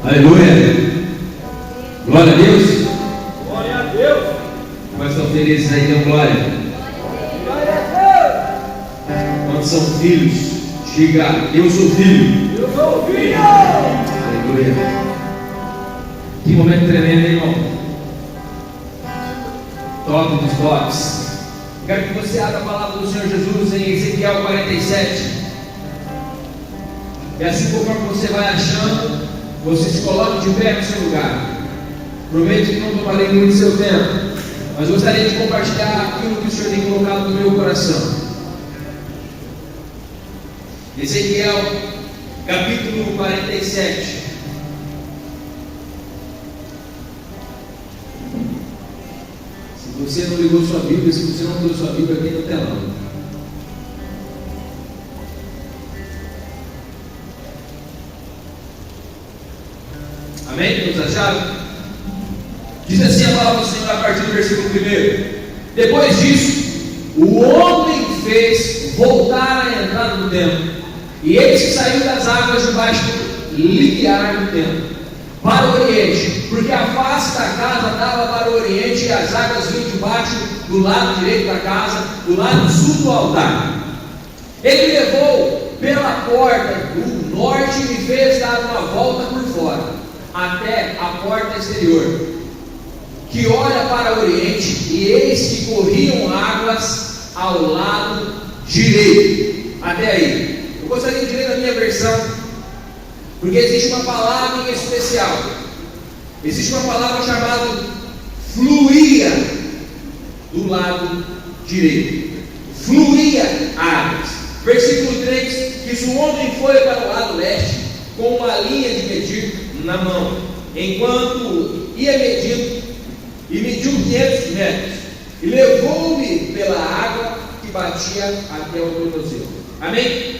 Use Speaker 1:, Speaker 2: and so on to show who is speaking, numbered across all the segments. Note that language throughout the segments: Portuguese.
Speaker 1: Aleluia. Glória a Deus.
Speaker 2: Glória a Deus.
Speaker 1: Mas estão felizes aí, dão glória.
Speaker 2: Glória a Deus.
Speaker 1: Quantos são filhos? Diga, eu sou filho.
Speaker 2: Eu sou filho.
Speaker 1: Aleluia. Que momento tremendo, hein, irmão? Top dos tops. Quero que você abra a palavra do Senhor Jesus em Ezequiel 47. E assim conforme você vai achando, você se coloque de pé no seu lugar. Prometo que não tomarei muito seu tempo, mas gostaria de compartilhar aquilo que o Senhor tem colocado no meu coração. Ezequiel, capítulo 47. Se você não ligou sua Bíblia, se você não trouxe sua Bíblia aqui no telão. Amém? Todos acharam? Diz assim a palavra do Senhor a partir do versículo 1. Depois disso, o homem fez voltar a entrada do templo, e eis que saiu das águas debaixo do limiar do templo, para o oriente, porque a face da casa dava para o oriente, e as águas vinham debaixo do lado direito da casa, do lado sul do altar. Ele levou pela porta do norte e me fez dar uma volta por fora, até a porta exterior, que olha para o oriente, e eis que corriam águas ao lado direito. Até aí. Eu gostaria de ler na minha versão, porque existe uma palavra em especial. Existe uma palavra chamada fluía do lado direito. Fluía águas. Versículo 3: diz: o homem foi para o lado leste com uma linha de medir na mão, enquanto ia medindo, e mediu 500 metros, e levou-me pela água que batia até o tornozelo. Amém?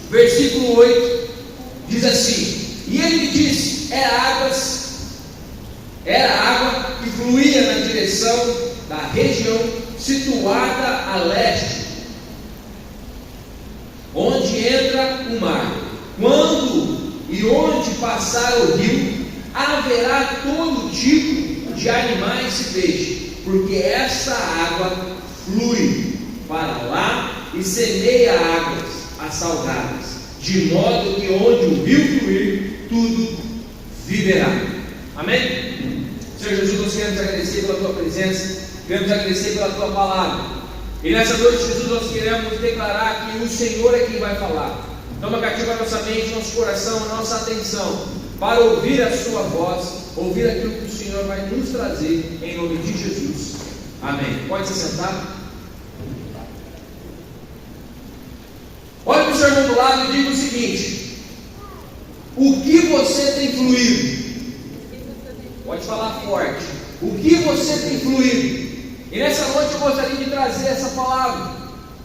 Speaker 1: Versículo 8 diz assim: e ele me disse: era água que fluía na direção da região situada a leste, onde entra o mar. Quando e onde passar o rio, haverá todo tipo de animais e peixes, porque essa água flui para lá e semeia águas assalgadas, de modo que onde o rio fluir, tudo viverá. Amém? Senhor Jesus, nós queremos agradecer pela tua presença, queremos agradecer pela tua palavra, e nessa noite, Jesus, nós queremos declarar que o Senhor é quem vai falar. Toma cativa a nossa mente, nosso coração, a nossa atenção, para ouvir a sua voz, ouvir aquilo que o Senhor vai nos trazer, em nome de Jesus. Amém. Pode se sentar. Olha para o seu irmão do lado e diga o seguinte: o que você tem fluído? Pode falar forte. O que você tem fluído? E nessa noite eu gostaria de trazer essa palavra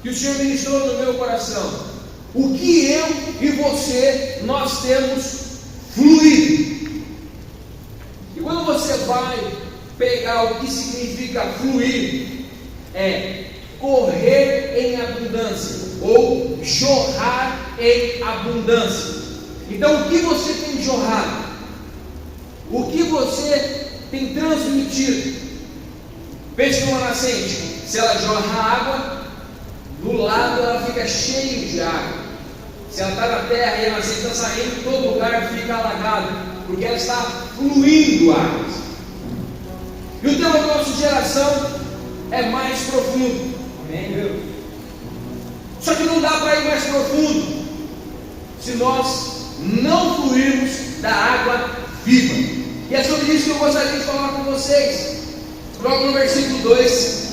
Speaker 1: que o Senhor ministrou no meu coração. O que eu e você, nós temos fluído. E quando você vai pegar o que significa fluir, é correr em abundância, ou jorrar em abundância. Então, o que você tem jorrado? O que você tem transmitido? Pense numa nascente. Se ela jorra água, do lado ela fica cheia de água. Se ela está na terra e a nascente está saindo, todo lugar fica alagado, porque ela está fluindo águas. E o tema da nossa geração é mais profundo. Amém, Deus? Só que não dá para ir mais profundo se nós não fluirmos da água viva. E é sobre isso que eu gostaria de falar com vocês. Logo no versículo 2,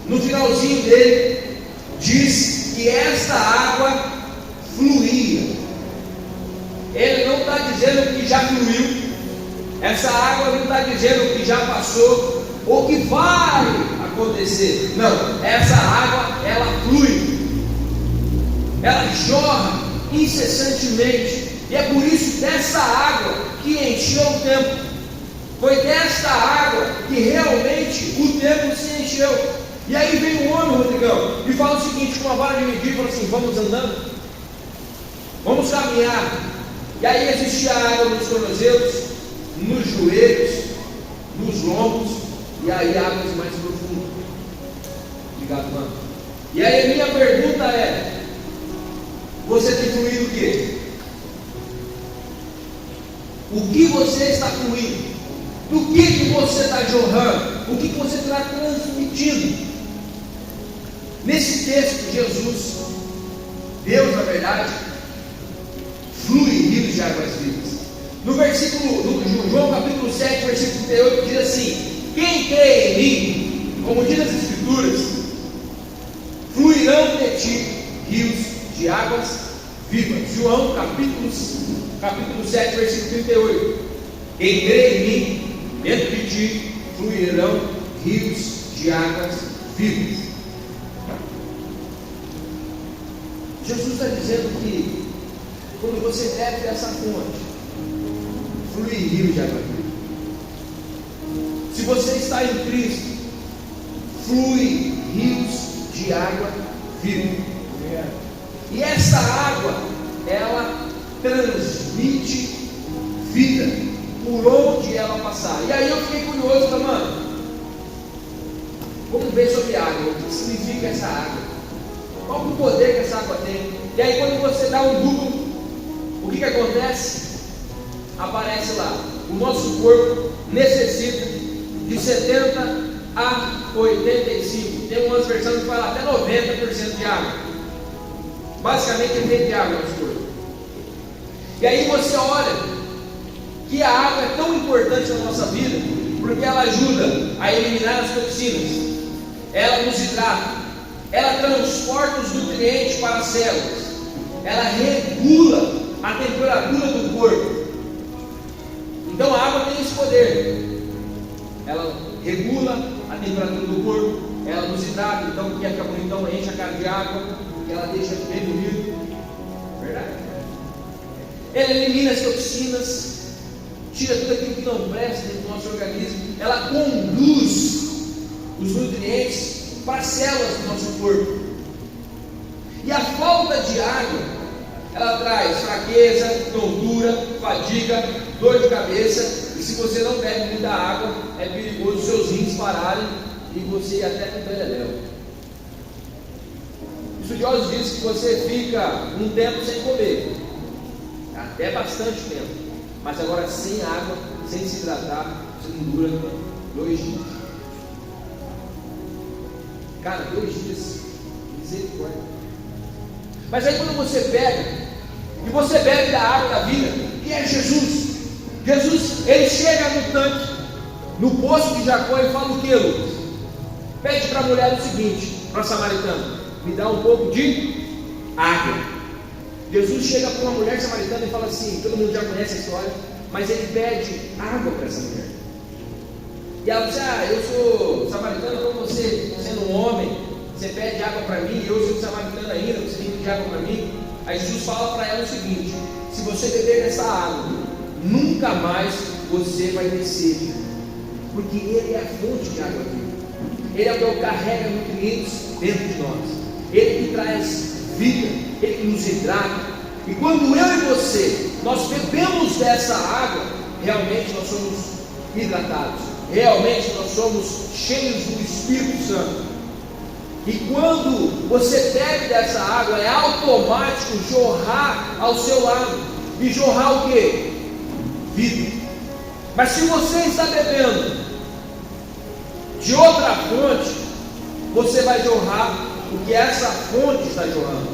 Speaker 1: no finalzinho dele, diz que esta água fluía. Ele não está dizendo que já fluiu, essa água não está dizendo que já passou, ou que vai acontecer. Não, essa água, ela flui, ela jorra incessantemente, e é por isso dessa água que encheu o templo. Foi desta água que realmente o templo se encheu. E aí vem um homem, Rodrigão, e fala o seguinte, com uma vara de medir, fala assim: vamos andando, vamos caminhar. E aí existia água nos tornozelos, nos joelhos, nos lombos, e aí águas mais profundas. Obrigado, mano. E aí a minha pergunta é: você tem fluído o quê? O que você está fluindo? Do que você está jorrando? O que você está transmitindo? Nesse texto, Jesus, Deus na verdade, flui rios de águas vivas. No João capítulo 7, versículo 38, diz assim: quem crê em mim, como diz as Escrituras, fluirão de ti rios de águas vivas. João capítulo 7, versículo 38. Quem crê em mim, dentro de ti fluirão rios de águas vivas. Jesus está dizendo que quando você bebe dessa fonte, flui rios de água viva. Se você está em Cristo, flui rios de água viva. E essa água, ela transmite vida por onde ela passar. E aí eu fiquei curioso, tá, mano? Vamos ver sobre água. O que significa essa água? Qual o poder que essa água tem? E aí quando você dá um Google, o que acontece? Aparece lá: o nosso corpo necessita de 70 a 85. Tem umas versões que falam até 90% de água. Basicamente ele tem de água no nosso corpo. E aí você olha que a água é tão importante na nossa vida, porque ela ajuda a eliminar as toxinas, ela nos hidrata, ela transporta os nutrientes para as células, ela regula a temperatura do corpo. Então a água tem esse poder, ela regula a temperatura do corpo, ela nos hidrata. Então quer ficar bonitão, enche a cara de água, e ela deixa bem bonito. Verdade? Ela elimina as toxinas, tira tudo aquilo que não presta dentro do nosso organismo, ela conduz os nutrientes para as células do nosso corpo. E a falta de água, ela traz fraqueza, tontura, fadiga, dor de cabeça. E se você não bebe muita água, é perigoso seus rins pararem e você ir até com o beleléu. Os estudiosos dizem que você fica um tempo sem comer, até bastante tempo, mas agora sem água, sem se hidratar, você não dura 2 dias. Cara, 2 dias, misericórdia. Mas aí quando você pega, e você bebe da água da vida, que é Jesus, ele chega no tanque, no poço de Jacó, e fala o que, Lucas? Pede para a mulher o seguinte, para a samaritana: me dá um pouco de água. Jesus chega para uma mulher samaritana e fala assim, todo mundo já conhece a história, mas ele pede água para essa mulher. E ela diz: eu sou samaritana como você, sendo um homem, você pede água para mim, e eu sou samaritana ainda, você tem que pedir água para mim. Aí Jesus fala para ela o seguinte: se você beber dessa água, nunca mais você vai ter sede, porque Ele é a fonte de água viva. Ele é o que carrega nutrientes dentro de nós, Ele que traz vida, Ele que nos hidrata. E quando eu e você, nós bebemos dessa água, realmente nós somos hidratados, realmente nós somos cheios do Espírito Santo. E quando você bebe dessa água, é automático jorrar ao seu lado. E jorrar o quê? Vida. Mas se você está bebendo de outra fonte, você vai jorrar o que essa fonte está jorrando.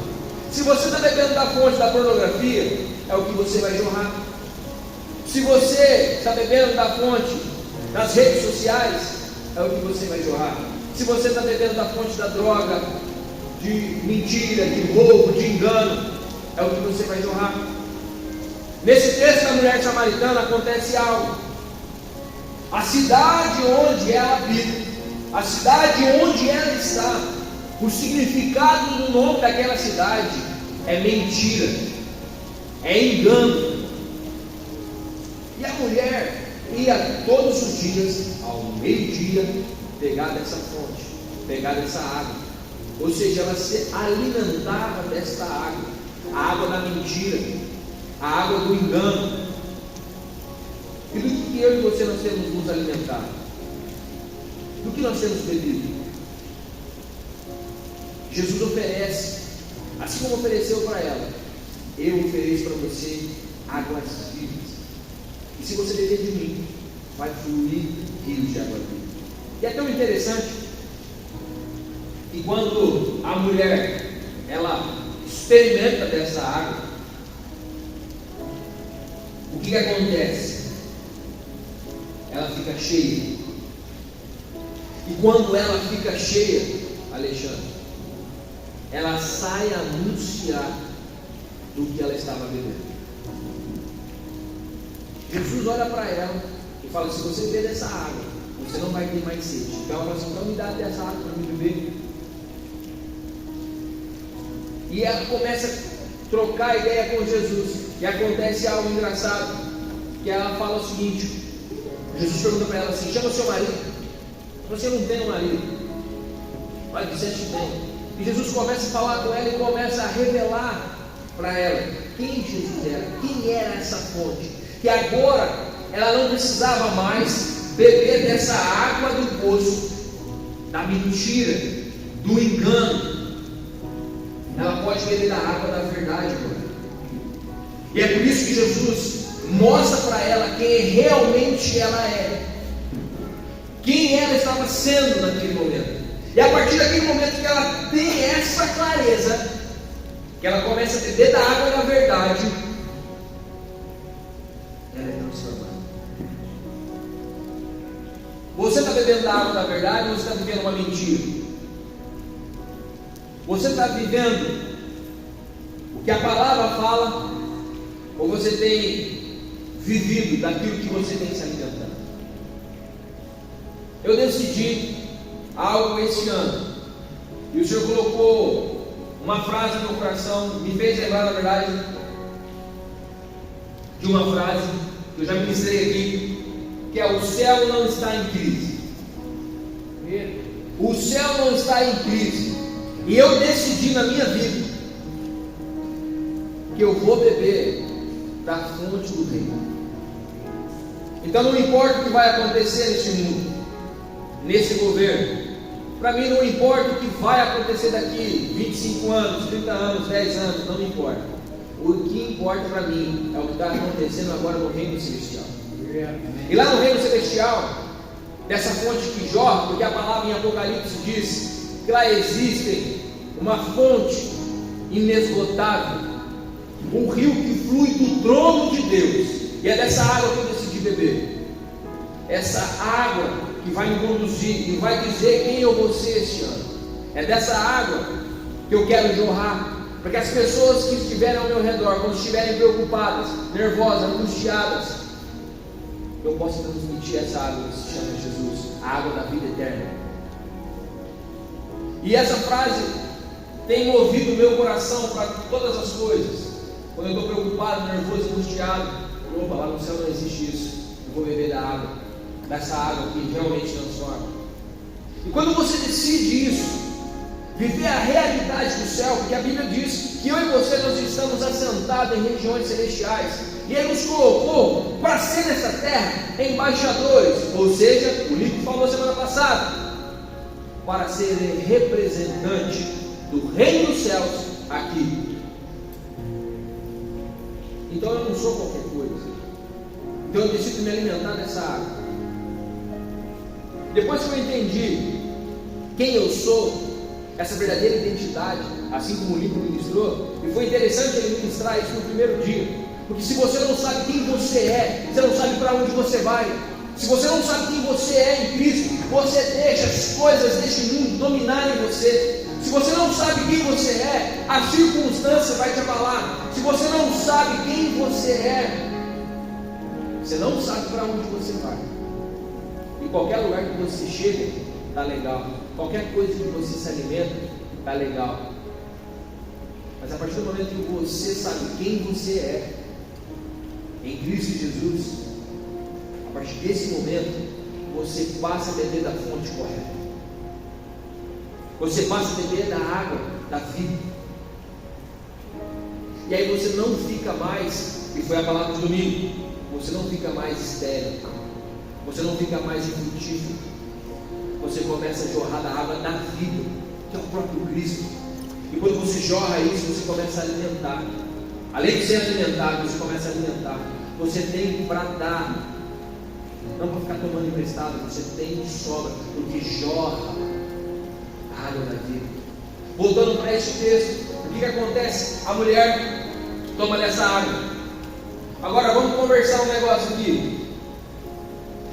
Speaker 1: Se você está bebendo da fonte da pornografia, é o que você vai jorrar. Se você está bebendo da fonte das redes sociais, é o que você vai jorrar. Se você está bebendo da fonte da droga, de mentira, de roubo, de engano, é o que você vai jorrar. Nesse texto da mulher samaritana acontece algo. A cidade onde ela habita, a cidade onde ela está, o significado do nome daquela cidade é mentira, é engano. E a mulher ia todos os dias, ao meio-dia, pegar dessa fonte, pegar dessa água. Ou seja, ela se alimentava dessa água, a água da mentira. a água do engano. E do que eu e você nós temos nos alimentado? Do que nós temos bebido? Jesus oferece, assim como ofereceu para ela, eu ofereço para você águas vivas. E se você beber de mim, vai fluir rios de água viva. E é tão interessante que quando a mulher ela experimenta dessa água, o que acontece? Ela fica cheia. E quando ela fica cheia, Alexandre, ela sai a anunciar do que ela estava bebendo. Jesus olha para ela e fala: se você beber dessa água, você não vai ter mais sede. Então ela fala assim: então me dá dessa água para mim beber. E ela começa a trocar ideia com Jesus. E acontece algo engraçado, que ela fala o seguinte: Jesus pergunta para ela assim: chama seu marido. Você não tem um marido? Olha, disseste bem. E Jesus começa a falar com ela e começa a revelar para ela quem Jesus era, quem era essa fonte. Que agora ela não precisava mais beber dessa água do poço, da mentira, do engano. Ela pode beber da água da verdade agora. E é por isso que Jesus mostra para ela quem realmente ela é, quem ela estava sendo naquele momento. E a partir daquele momento que ela tem essa clareza, que ela começa a beber da água da verdade, ela é transformada. Você está bebendo da água da verdade ou você está vivendo uma mentira? Você está vivendo o que a palavra fala, ou você tem vivido daquilo que você tem se alimentando? Eu decidi algo esse ano, e o Senhor colocou uma frase no meu coração, me fez lembrar, na verdade, de uma frase que eu já ministrei aqui, que é: o céu não está em crise. O céu não está em crise. E eu decidi na minha vida que eu vou beber da fonte do reino. Então não importa o que vai acontecer neste mundo, nesse governo. Para mim não importa o que vai acontecer daqui 25 anos, 30 anos, 10 anos, não me importa. O que importa para mim é o que está acontecendo agora no reino celestial. E lá no reino celestial, dessa fonte que jorra, porque a palavra em Apocalipse diz que lá existe uma fonte inesgotável, um rio que flui do trono de Deus. E é dessa água que eu decidi beber. Essa água que vai me conduzir e vai dizer quem eu vou ser este ano. É dessa água que eu quero jorrar, para que as pessoas que estiverem ao meu redor, quando estiverem preocupadas, nervosas, angustiadas, eu possa transmitir essa água que se chama Jesus, a água da vida eterna. E essa frase tem movido o meu coração para todas as coisas. Quando eu estou preocupado, nervoso, angustiado, opa, lá no céu não existe isso. Eu vou beber da água, dessa água que realmente transforma. E quando você decide isso, viver a realidade do céu, porque a Bíblia diz que eu e você nós estamos assentados em regiões celestiais, e Ele nos colocou para ser nessa terra embaixadores, ou seja, o Lico falou semana passada, para ser representante do reino dos céus aqui. Então eu não sou qualquer coisa. Então eu decido me alimentar dessa água. Depois que eu entendi quem eu sou, essa verdadeira identidade, assim como o livro ministrou, e foi interessante ele ministrar isso no primeiro dia, porque se você não sabe quem você é, você não sabe para onde você vai. Se você não sabe quem você é em Cristo, você deixa as coisas deste mundo dominarem você. Se você não sabe quem você é, a circunstância vai te abalar. Se você não sabe quem você é, você não sabe para onde você vai. E qualquer lugar que você chega, está legal. Qualquer coisa que você se alimenta, está legal. Mas a partir do momento que você sabe quem você é, em Cristo Jesus, a partir desse momento, você passa a beber da fonte correta. Você passa a beber da água da vida. E aí você não fica mais e foi a palavra do domingo, você não fica mais estéril, você não fica mais infrutífero, você começa a jorrar da água da vida, que é o próprio Cristo. E quando você jorra isso, você começa a alimentar. Além de ser alimentado, você começa a alimentar. Você tem para dar, não para ficar tomando emprestado, você tem de sobra, porque jorra a água da vida. Voltando para este texto, o que acontece? A mulher toma dessa água. Agora vamos conversar um negócio aqui.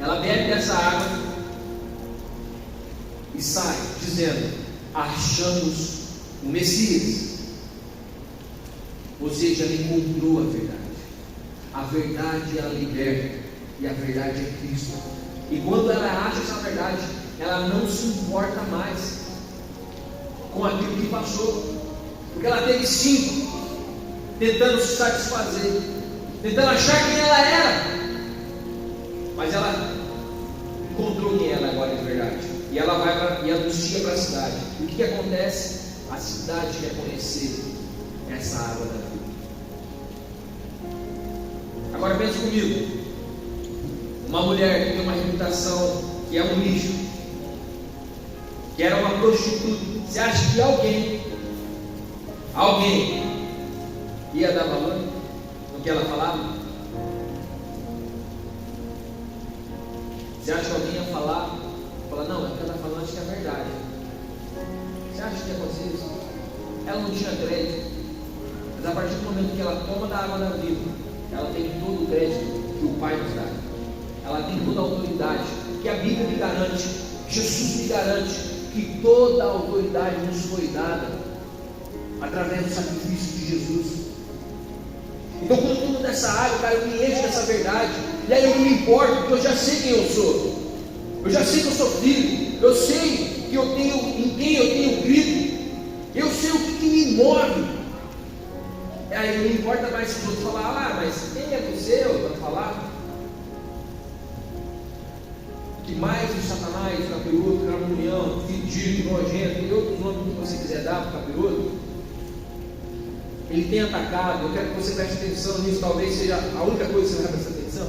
Speaker 1: Ela bebe dessa água e sai dizendo: achamos o Messias. Ou seja, ela encontrou a verdade. A verdade ela liberta, e a verdade é Cristo. E quando ela acha essa verdade, ela não se importa mais com aquilo que passou, porque ela teve 5 tentando se satisfazer, tentando achar quem ela era, mas ela encontrou quem ela agora de verdade, e ela vai e anuncia para a cidade. E o que acontece? A cidade quer conhecer essa água da vida. Agora pense comigo, uma mulher que tem uma reputação que é um lixo, que era uma prostituta, você acha que alguém ia dar valor no que ela falava? Você acha que alguém ia falar, não, é o que ela está falando, acho que é verdade. Você acha que ia acontecer isso? Ela não tinha crédito, mas a partir do momento que ela toma da água da vida, ela tem todo o crédito que o Pai nos dá. Ela tem toda a autoridade que a Bíblia me garante, Jesus me garante, que toda a autoridade nos foi dada através do sacrifício de Jesus. Então quando eu tomo dessa água, cara, eu me encho dessa verdade, e aí eu não me importo, porque eu já sei quem eu sou. Eu já sei que eu sou filho, eu sei que eu tenho, em quem eu tenho crido, eu sei o que me move. Aí não importa mais se os outros falar, mas quem é você para falar? Que mais o Satanás, o capiroto, o cramunião, fedido, nojento, e outros nomes que você quiser dar para o capiroto, ele tem atacado. Eu quero que você preste atenção nisso, talvez seja a única coisa que você vai prestar atenção.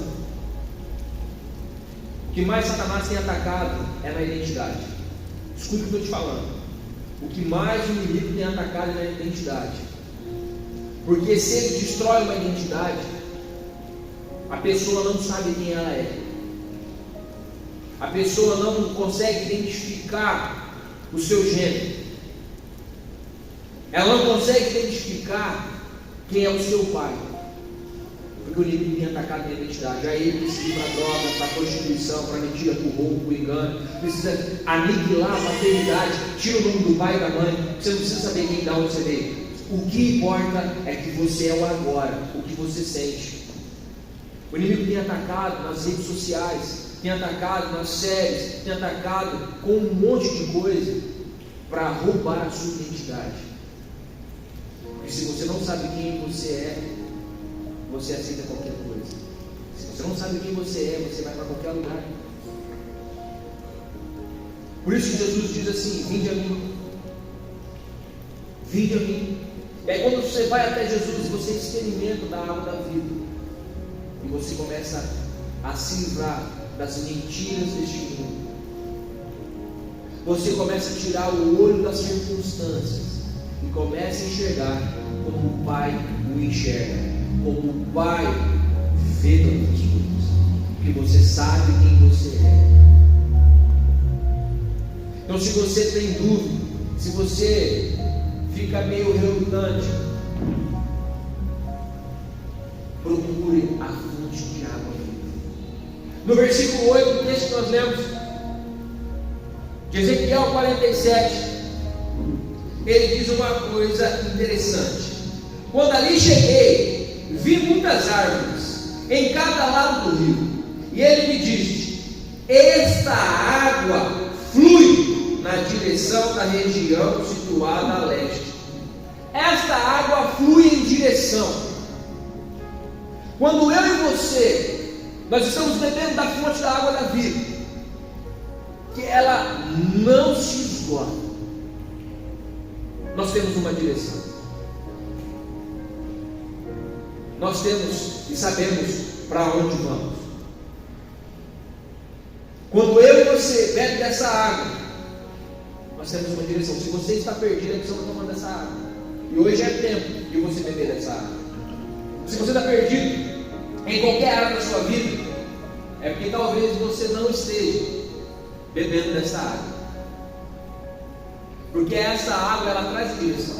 Speaker 1: O que mais Satanás tem atacado é na identidade. Escuta o que eu estou te falando. O que mais o inimigo tem atacado é na identidade. Porque se ele destrói uma identidade, a pessoa não sabe quem ela é. A pessoa não consegue identificar o seu gênero. Ela não consegue identificar quem é o seu pai. Porque o inimigo tem atacado a identidade. Aí ele precisa ir para a droga, para a prostituição, para a mentira, para o roubo, para o engano. Precisa aniquilar a paternidade. Tira o nome do pai e da mãe. Você não precisa saber quem dá onde você veio. O que importa é que você é o agora, o que você sente. O inimigo tem atacado nas redes sociais, tem atacado nas séries, tem atacado com um monte de coisa para roubar a sua identidade. Porque se você não sabe quem você é, você aceita qualquer coisa. Se você não sabe quem você é, você vai para qualquer lugar. Por isso que Jesus diz assim: vinde a mim. Vinde a mim. E aí quando você vai até Jesus, você experimenta da água da vida, e você começa a se livrar das mentiras deste mundo. Você começa a tirar o olho das circunstâncias e começa a enxergar como o Pai o enxerga, como o Pai vê todas as coisas, porque você sabe quem você é. Então, se você tem dúvida, se você fica meio relutante, procure a fonte de água viva. No versículo 8 do texto que nós lemos, de Ezequiel 47, ele diz uma coisa interessante: quando ali cheguei, vi muitas árvores em cada lado do rio, e ele me disse: esta água flui na direção da região situada a leste. Esta água flui em direção. Quando eu e você, nós estamos bebendo da fonte da água da vida, que ela não se esgota, nós temos uma direção. nós temos e sabemos para onde vamos. Quando eu e você bebe dessa água, nós temos uma direção. Se você está perdido, é que você não está tomando dessa água. E hoje é tempo de você beber dessa água. Se você está perdido em qualquer área da sua vida, é porque talvez você não esteja bebendo dessa água. Porque essa água, ela traz direção.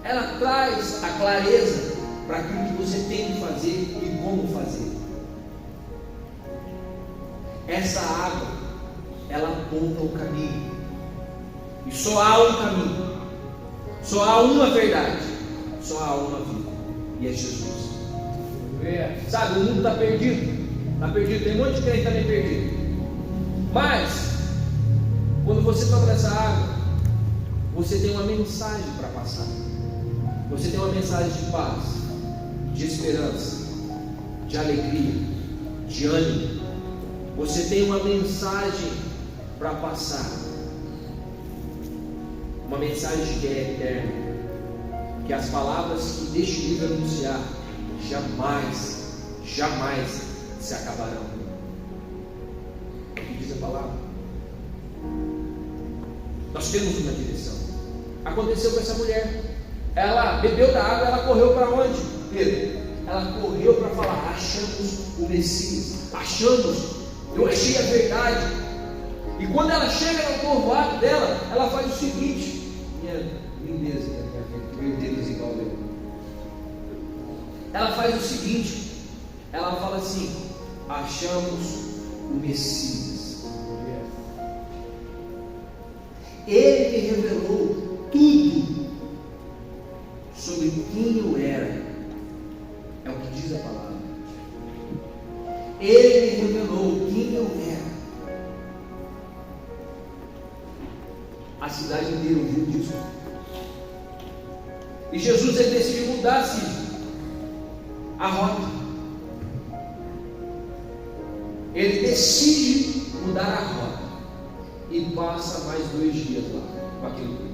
Speaker 1: Ela traz a clareza para aquilo que você tem que fazer e como fazer. Essa água, ela aponta o caminho. E só há um caminho. Só há uma verdade. Só há uma vida. E é Jesus. Sabe, o mundo está perdido. Está perdido. Tem um monte de crente também perdido. Mas, quando você toma dessa água, você tem uma mensagem para passar. Você tem uma mensagem de paz, de esperança, de alegria, de ânimo. Você tem uma mensagem para passar. Uma mensagem que é eterna. Que as palavras que deste livro anunciar jamais se acabarão. O que diz a palavra? Nós temos uma direção. Aconteceu com essa mulher. Ela bebeu da água, ela correu para onde, Pedro? Ela correu para falar: achamos o Messias, achamos, eu achei a verdade. E quando ela chega no povoado dela, ela faz o seguinte: minha lindeza, meu Deus, igual eu. Ela faz o seguinte: ela fala assim: achamos o Messias. Ele me revelou tudo sobre quem eu era. É o que diz a palavra. Ele me revelou quem eu era. A cidade inteira ouviu disso. E Jesus, ele decidiu mudar-se a rota. Ele decide mudar a rota e passa mais 2 dias lá com aquilo tudo.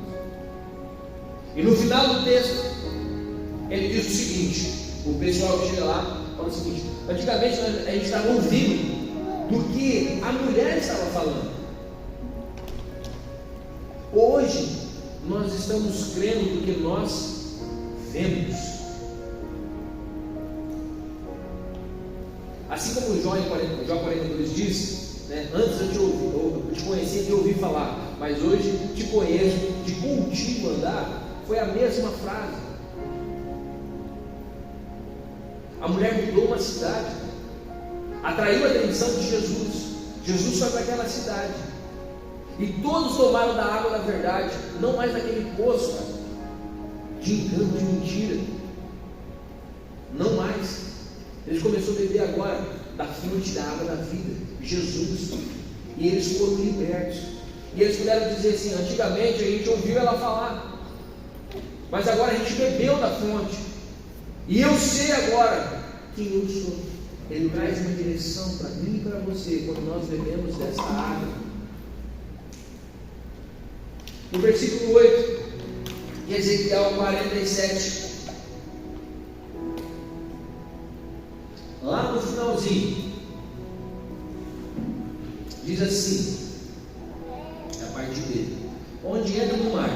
Speaker 1: E no final do texto, ele diz o seguinte: o pessoal que chega lá fala o seguinte: antigamente a gente estava ouvindo do que a mulher estava falando. Hoje nós estamos crendo do que nós vemos. Assim como Jó 42 diz, né? Antes eu te conhecia de ouvir falar, mas hoje te conheço de contigo andar. Foi a mesma frase. A mulher mudou uma cidade, atraiu a atenção de Jesus. Jesus foi para aquela cidade e todos tomaram da água da verdade, não mais daquele poço de engano, de mentira. Não mais. Eles começaram a beber agora da fonte da água da vida, Jesus. E eles foram libertos. E eles puderam dizer assim: antigamente a gente ouviu ela falar, mas agora a gente bebeu da fonte. E eu sei agora quem eu sou. Ele traz uma direção para mim e para você quando nós bebemos dessa água. No versículo 8 de Ezequiel 47, lá no finalzinho, diz assim, é a parte dele: onde entra no mar,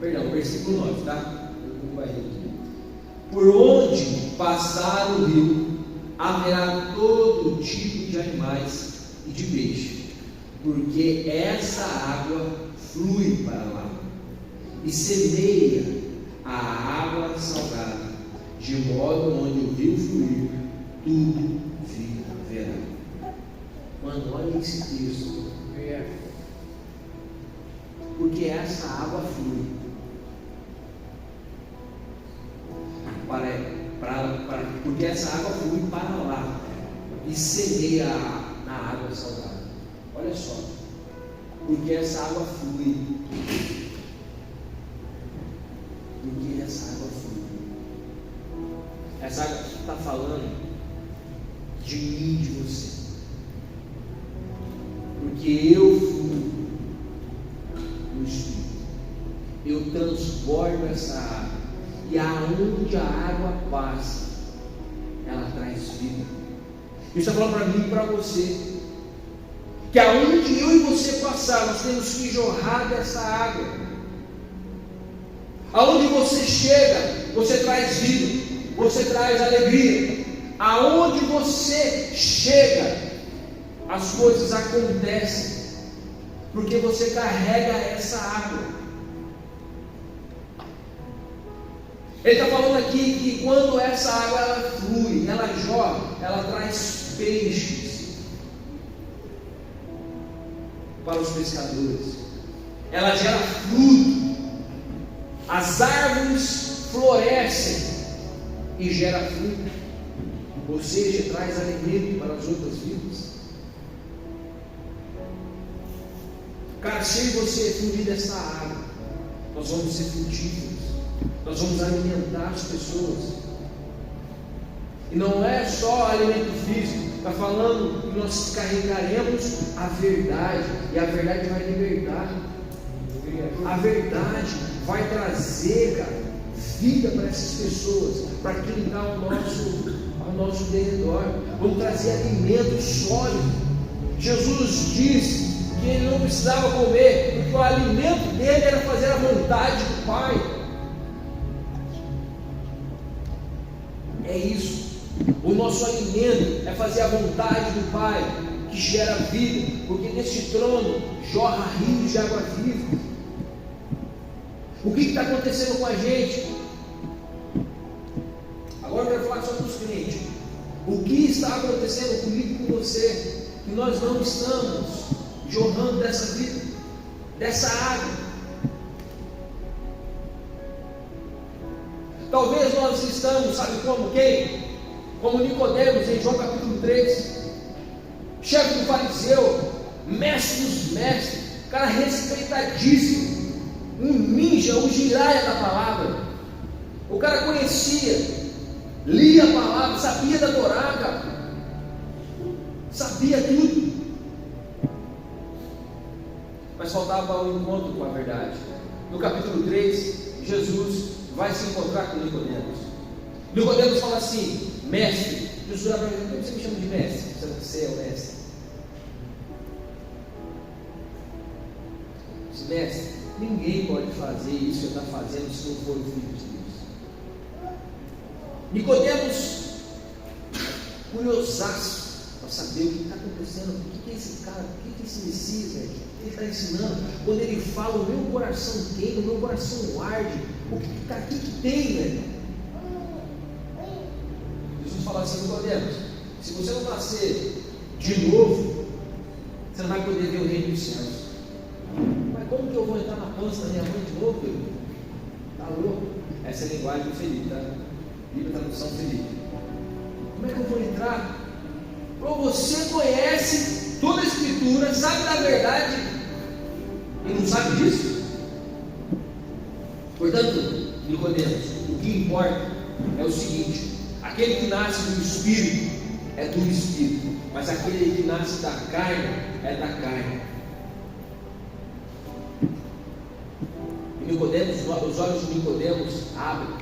Speaker 1: perdão, versículo 9, tá? Por onde passar o rio, haverá todo tipo de animais e de peixe, porque essa água flui para lá e semeia a água salgada, de modo onde o rio fluir, tudo viverá. Mano, olha esse texto. Porque essa água flui porque essa água flui para lá e semeia na água salgada. Olha só, porque essa água flui. Porque essa água flui. Essa água está falando de mim e de você. Porque eu fluo no Espírito. Eu transbordo essa água. e aonde a água passa, ela traz vida. Ele está falando para mim e para você, que aonde eu e você passar, nós temos que jorrar dessa água. Aonde você chega, você traz vida, você traz alegria. Aonde você chega, as coisas acontecem, porque você carrega essa água. Ele está falando aqui que quando essa água ela flui, ela jorra, ela traz peixes para os pescadores. Ela gera fruto. As árvores florescem e gera fruto. Ou seja, traz alimento para as outras vidas. Cara, se você fluir dessa água, nós vamos ser frutíferos. Nós vamos alimentar as pessoas. E não é só alimento físico. Está falando que nós carregaremos a verdade. E a verdade vai libertar. A verdade vai trazer, cara, vida para essas pessoas, para quem está ao nosso derredor. Vamos trazer alimento sólido. Jesus disse que ele não precisava comer, porque o alimento dele era fazer a vontade do Pai. É isso. O nosso alimento é fazer a vontade do Pai, que gera vida, porque neste trono jorra rios de água viva. O que está acontecendo com a gente? Agora eu quero falar sobre os crentes. O que está acontecendo comigo e com você? Que nós não estamos jorrando dessa vida, dessa água. Talvez nós estamos, sabe como? Quem? Como Nicodemos em João capítulo 3, chefe do fariseu, mestre dos mestres, cara respeitadíssimo, um ninja, um giraia da palavra. O cara conhecia, lia a palavra, sabia da Torá, cara, sabia tudo, mas faltava o encontro com a verdade. No capítulo 3, Jesus vai se encontrar com Nicodemos. Nicodemos fala assim: mestre. Jesus fala: por que você me chama de mestre? Você é o mestre. Mestre, ninguém pode fazer isso que está fazendo se não for o Filho de Deus. Nicodemos, curiosaço para saber o que está acontecendo, o que é esse cara, o que é esse Messias, velho? O que ele está ensinando? Quando ele fala, o meu coração queima, o meu coração arde. O que tem, velho? Jesus fala assim: Nicodemos, se você não nascer de novo, você não vai poder ver o reino dos céus. Mas como que eu vou entrar na pança da minha mãe de novo, meu? Está louco? Essa é a linguagem do Felipe, tá? Bíblia Tradução Felipe. Como é que eu vou entrar? Você conhece toda a Escritura, sabe da verdade e não sabe disso? Portanto, Nicodemos, o que importa é o seguinte: aquele que nasce do Espírito é do Espírito, mas aquele que nasce da carne é da carne. E Nicodemos, os olhos de Nicodemos abrem,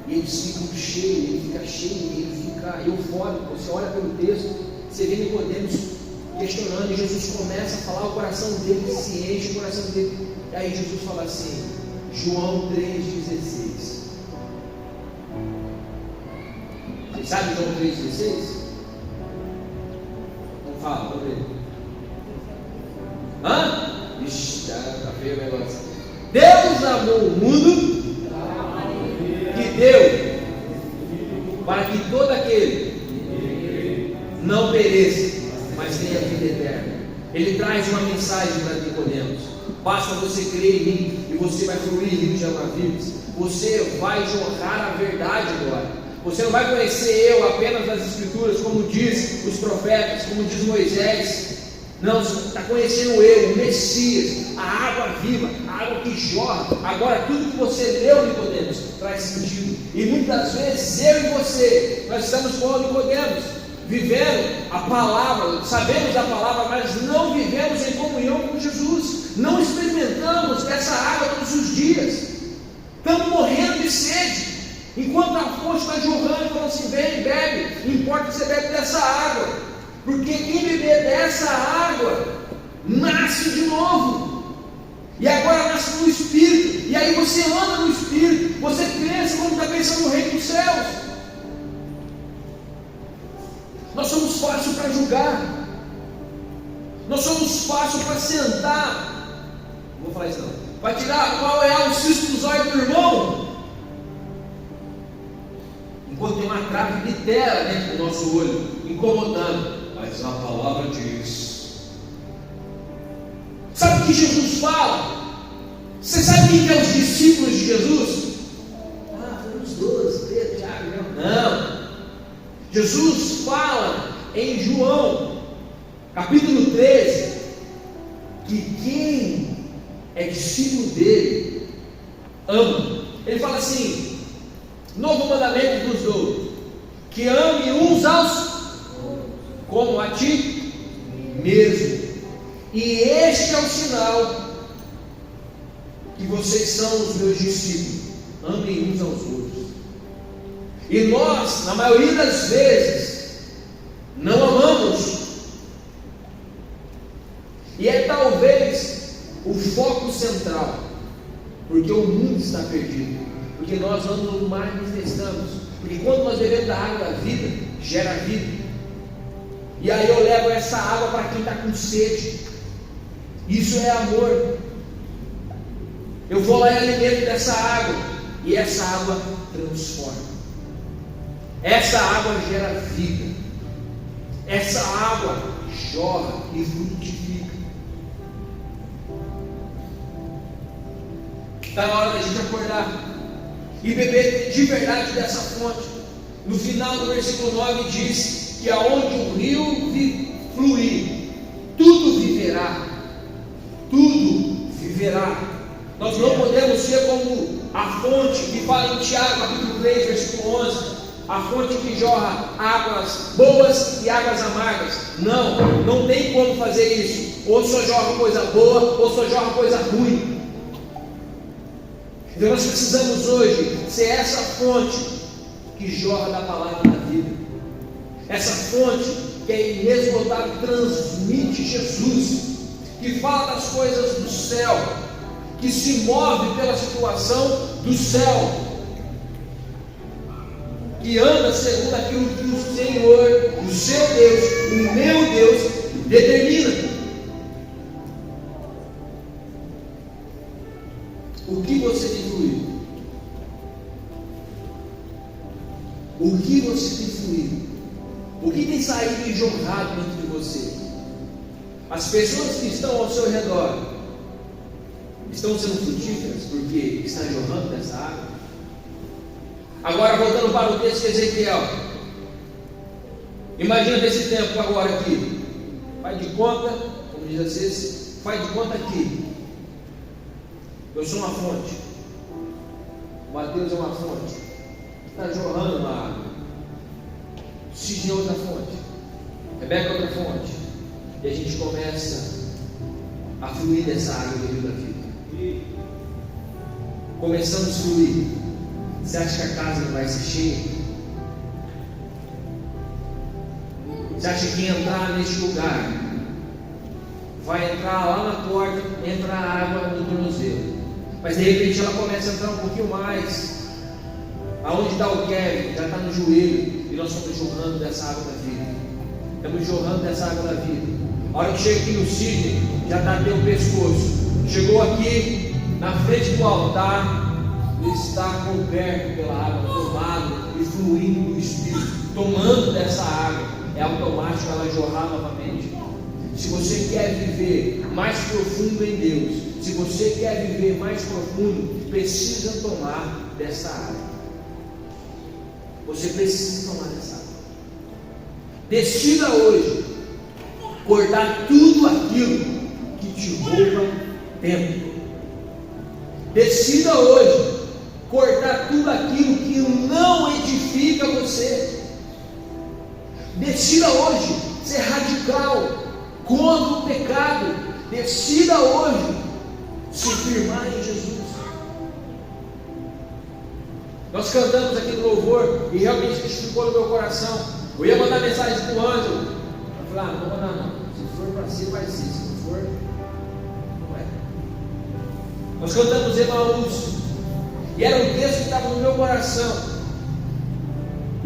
Speaker 1: e eles ficam cheios, ele fica cheio, ele fica eufórico. Você olha pelo texto, você vê Nicodemos questionando, e Jesus começa a falar, o coração dele se enche, o coração dele. E aí Jesus fala assim, João 3,16. Você sabe João 3,16? Não fala, vamos ver. Hã? Ixi, tá feio o negócio. Deus amou o mundo que deu para que todo aquele não pereça, mas tenha vida eterna. Ele traz uma mensagem para Nicodemos: basta você crer em mim e você vai fluir rios de água vivas. Você vai jorrar a verdade agora. Você não vai conhecer eu apenas nas Escrituras, como diz os profetas, como diz Moisés. Não, você está conhecendo eu, o Messias, a água viva, a água que jorra. Agora tudo que você leu, Nicodemos, traz sentido. E muitas vezes eu e você, nós estamos como Nicodemos, vivendo a palavra, sabemos da palavra, mas não vivemos em comunhão com Jesus. Não experimentamos essa água todos os dias. Estamos morrendo de sede. Enquanto a fonte está jorrando, falando assim: vem, bebe. Não importa que você bebe dessa água, porque quem beber dessa água nasce de novo. E agora nasce no Espírito. E aí você anda no Espírito. Você pensa como está pensando no reino dos céus. Nós somos fáceis para julgar. Nós somos fáceis para sentar. Não vou falar isso não. Para tirar qual é o cisco dos olhos do irmão. Enquanto tem uma trave de tela dentro do nosso olho, incomodando. Mas a palavra diz. Sabe o que Jesus fala? Você sabe quem é os discípulos de Jesus? Foram os 12, Pedro, Tiago, não. Jesus fala em João, capítulo 13, que quem é discípulo dele, ama. Ele fala assim: novo mandamento vos dou, que ame uns aos como a ti mesmo. E este é o sinal que vocês são os meus discípulos: amem uns aos outros. E nós, na maioria das vezes, não amamos. E é talvez o foco central, porque o mundo está perdido, porque nós não nos manifestamos. Porque quando nós bebemos da água da vida, gera vida. E aí eu levo essa água para quem está com sede. Isso é amor. Eu vou lá e alimento dessa água, e essa água transforma. Essa água gera vida. Essa água jorra e frutifica. Está na hora da gente acordar e beber de verdade dessa fonte. No final do versículo 9 diz que aonde o rio fluir, tudo viverá. Tudo viverá. Nós não podemos ser como a fonte que fala em Tiago, capítulo 3, versículo 11. A fonte que jorra águas boas e águas amargas. Não tem como fazer isso. Ou só jorra coisa boa, ou só jorra coisa ruim. Então nós precisamos hoje ser essa fonte que jorra da palavra da vida. Essa fonte que é inesgotável, transmite Jesus, que fala das coisas do céu, que se move pela situação do céu, que anda segundo aquilo que o Senhor, o seu Deus, o meu Deus, determina. O que você tem fluído? O que você tem fluído? O que tem saído e jorrado dentro de você? As pessoas que estão ao seu redor estão sendo frutíferas porque está jorrando dessa água? Agora voltando para o texto de Ezequiel, imagina desse tempo agora aqui, faz de conta, como diz assim, faz de conta aqui, eu sou uma fonte, o Mateus é uma fonte, está jorrando uma água, Sidney é outra fonte, Rebeca é outra fonte, e a gente começa a fluir dessa água do rio da vida. Começamos a fluir. Você acha que a casa não vai ser cheia? Você acha que entrar neste lugar vai entrar lá na porta, entra a água no tornozelo, mas de repente ela começa a entrar um pouquinho mais. Aonde está o Kevin? Já está no joelho, e nós estamos jorrando dessa água da vida. Estamos jorrando dessa água da vida. A hora que chega aqui no Sidney, já está até o pescoço. Chegou aqui na frente do altar, está coberto pela água, tomado e fluindo do Espírito, tomando dessa água. É automático ela jorrar novamente. Se você quer viver mais profundo em Deus, se você quer viver mais profundo, precisa tomar dessa água. Você precisa tomar dessa água. Decida hoje cortar tudo aquilo que te rouba tempo. Decida hoje cortar tudo aquilo que não edifica você. Decida hoje ser radical contra o pecado. Decida hoje se firmar em Jesus. Nós cantamos aqui no louvor e realmente isso ficou no meu coração. Eu ia mandar mensagem para o Ângelo. Eu falei, não vou mandar não. Se for para ser, vai ser. Se não for, não é. Nós cantamos Emaús. E era um texto que estava no meu coração.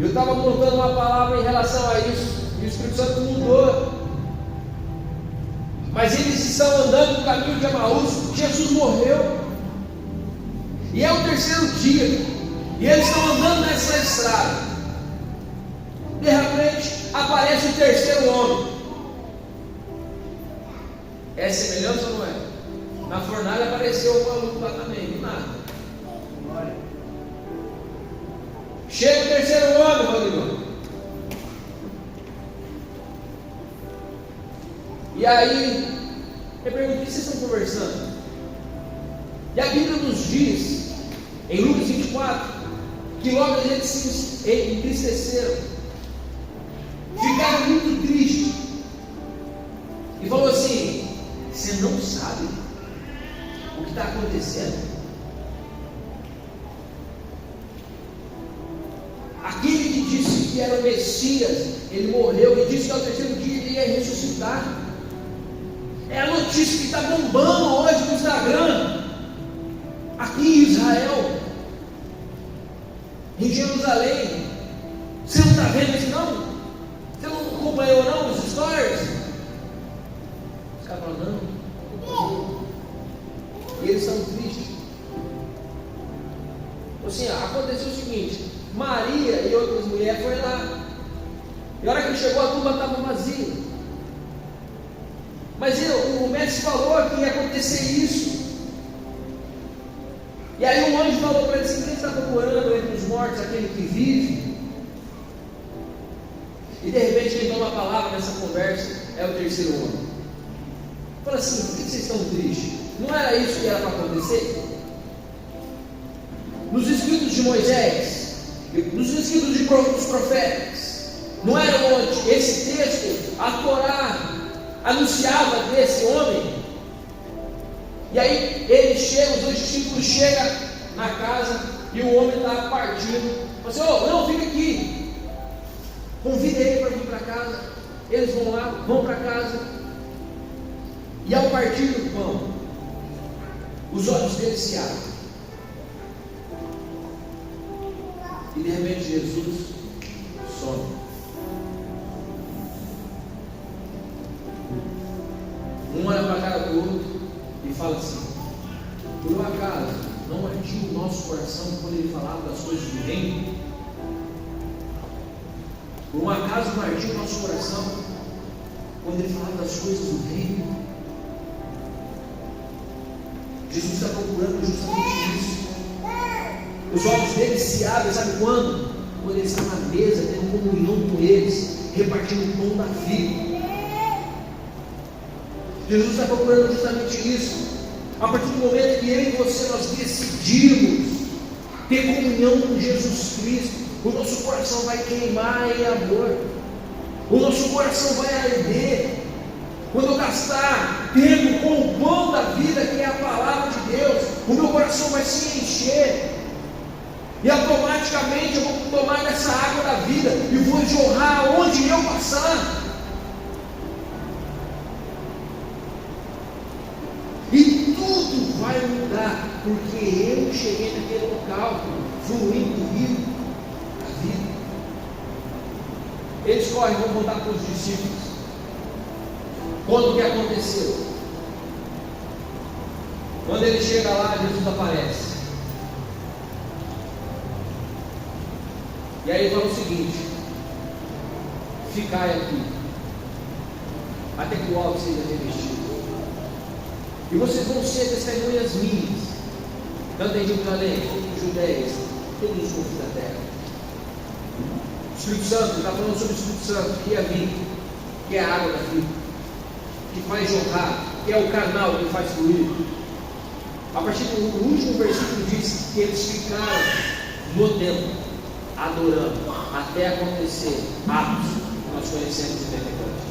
Speaker 1: Eu estava montando uma palavra em relação a isso. E o Espírito Santo mudou. Mas eles estão andando no caminho de Emaús. Jesus morreu. E é o terceiro dia. E eles estão andando nessa estrada. De repente aparece o terceiro homem. É semelhança ou não é? Na fornalha apareceu o maluco lá também, do nada. Chega o terceiro homem, Rodrigo. E aí, eu pergunto: o que vocês estão conversando? E a Bíblia nos diz, em Lucas 24, que logo eles se entristeceram, ficaram muito tristes, e falou assim: você não sabe o que está acontecendo? Aquele que disse que era o Messias, ele morreu, e disse que ao terceiro dia ele ia ressuscitar. É a notícia que está bombando hoje no Instagram, aqui em Israel, em Jerusalém. Você não está vendo isso não? Você não acompanhou não os stories? Os caras falam, não. E eles estão tristes. Assim, aconteceu o seguinte: Maria e outras mulheres foram lá, e a hora que chegou a tumba estava vazia. Mas o mestre falou que ia acontecer isso. E aí um anjo falou para ele assim: quem está procurando entre os mortos aquele que vive? E de repente quem toma a palavra nessa conversa é o terceiro homem. Fala assim: por que vocês estão tristes? Não era isso que era para acontecer? Nos escritos de Moisés, nos escritos dos profetas, não era onde esse texto, a Torá anunciava desse homem? E aí ele chega, os dois discípulos chegam na casa e o homem está partindo. Fala assim: não, fica aqui, convida ele para vir para casa. Eles vão lá, vão para casa, e ao partir do pão, os olhos deles se abrem, e de repente Jesus some. Um olha para a cara do outro e fala assim: por um acaso não ardia o nosso coração quando ele falava das coisas do reino? Por um acaso não ardia o nosso coração quando ele falava das coisas do reino? Jesus está procurando justamente isso. Os olhos deles se abrem, sabe quando? Quando ele está na mesa, tendo comunhão com eles, repartindo o pão da vida. Jesus está procurando justamente isso. A partir do momento que eu e você nós decidimos ter comunhão com Jesus Cristo, o nosso coração vai queimar em amor, o nosso coração vai arder. Quando eu gastar tempo com o pão da vida, que é a palavra de Deus, o meu coração vai se encher, e automaticamente eu vou tomar dessa água da vida e vou jorrar onde eu passar. E tudo vai mudar, porque eu cheguei naquele local, fluindo do rio da vida. Eles correm, vão contar para os discípulos. Quando que aconteceu? Quando ele chega lá, Jesus aparece. E aí ele fala o seguinte: ficai aqui, até que o alto seja revestido. E vocês vão ser testemunhas minhas, tanto em Jerusalém, quanto em Judéia, todos os confins da terra. O Espírito Santo, está falando sobre o Espírito Santo, que ia vir, que é a água da vida, que faz jorrar, que é o canal que faz fluir. A partir do último versículo diz que eles ficaram no templo, adorando, até acontecer atos que nós conhecemos em Pentecostes.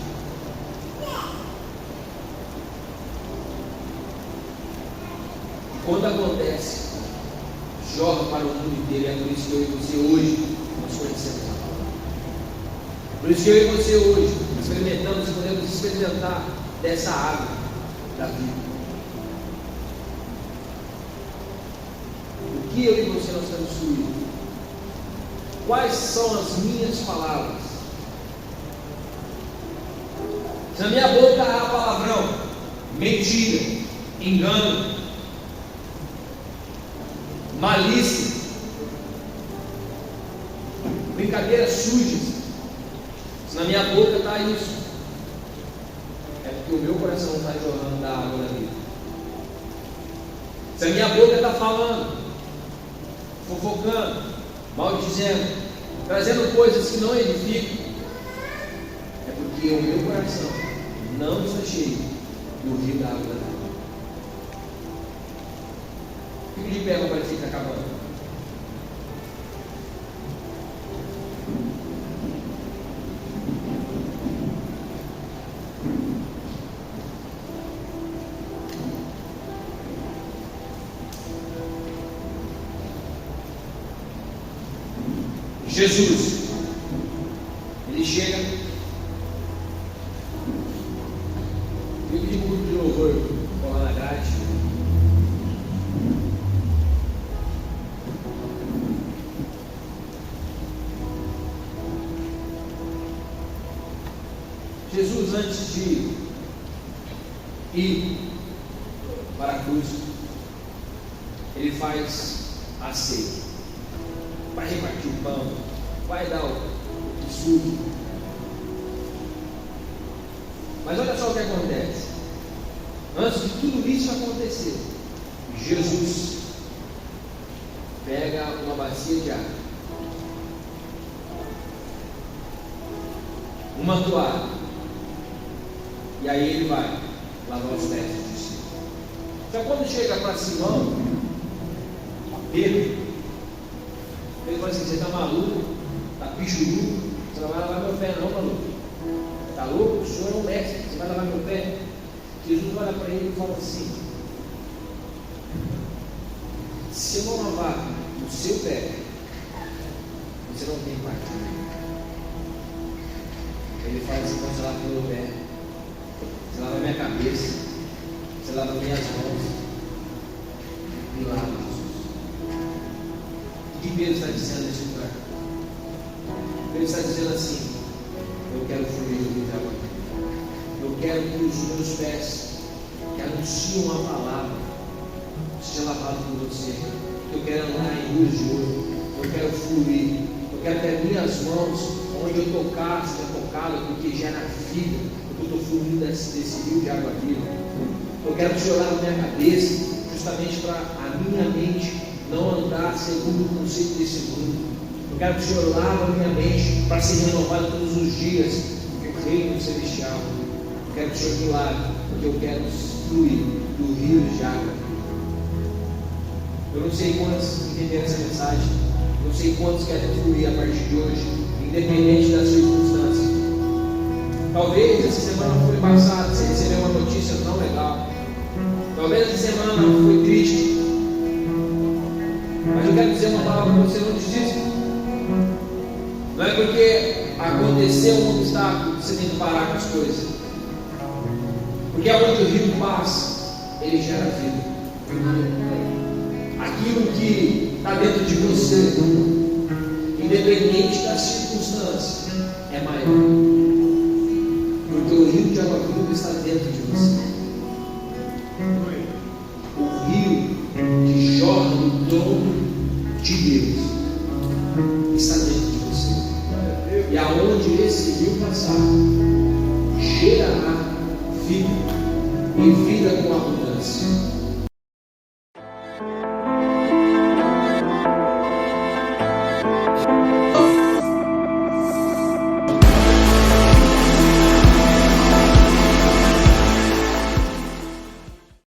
Speaker 1: Quando acontece, jorra para o mundo inteiro. É por isso que eu e você hoje nós conhecemos a palavra. Por isso que eu e você hoje experimentamos e podemos experimentar dessa água da vida. O que eu e você nós temos fluído? Quais são as minhas palavras? Se na minha boca há palavrão, mentira, engano, malícia, brincadeiras sujas, se na minha boca está isso, é porque o meu coração está jorrando da água da vida. Se a minha boca está falando, fofocando, maldizendo, trazendo coisas que não edificam, é porque o meu coração não está cheio do rio da água da vida. Fique de pé, para parecer que está acabando. Jesus, ele chega, eu pedi muito de louvor, vou lá na grade. Jesus, antes de ir para a cruz, ele faz a ceia, vai repartir o pão, vai dar o suco. Mas olha só o que acontece. Antes de tudo isso acontecer, Jesus pega uma bacia de água, uma toalha, e aí ele vai lavar os pés dos discípulos. Então quando chega para Simão, Pedro, ele fala assim: você está maluco? Está pichuruco? Você não vai lavar meu pé não, maluco? Está louco? O senhor é um mestre, você vai lavar meu pé? Jesus olha para ele e fala assim: se eu não lavar o seu pé, você não tem parte. Ele fala assim: você lava meu pé, você lava minha cabeça, você lava minhas mãos, e lava Jesus. O que Pedro está dizendo nesse lugar? Ele está dizendo assim: eu quero fluir do meu trabalho. Eu quero que os meus pés que anunciam a palavra sejam lavados por você. Eu quero andar em ruas de ouro. Eu quero fluir. Eu quero que as minhas mãos, onde eu tocar, seja tocada, porque gera vida. Porque eu estou fluindo desse rio de água viva. Eu quero que o Senhor lave minha cabeça, justamente para a minha mente não andar segundo o conceito desse mundo. Eu quero que o Senhor lave a minha mente para ser renovado todos os dias, porque o reino celestial. Eu quero que o Senhor me lave, porque eu quero fluir do rio de água. Eu não sei quantos entenderam essa mensagem, não sei quantos querem fluir a partir de hoje, independente das circunstâncias. Talvez essa semana foi passada, você recebeu uma notícia não legal. Talvez essa semana foi triste. Mas eu quero dizer uma palavra para você: não desista. Não é porque aconteceu um obstáculo que você tem que parar com as coisas. Porque onde o rio passa, ele gera vida. Aquilo que está dentro de você, independente das circunstâncias, é maior. Porque o rio de água viva está dentro de você. O rio que jorra do trono de Deus está dentro de você. E aonde esse rio passar, gerará vida, e vida com abundância.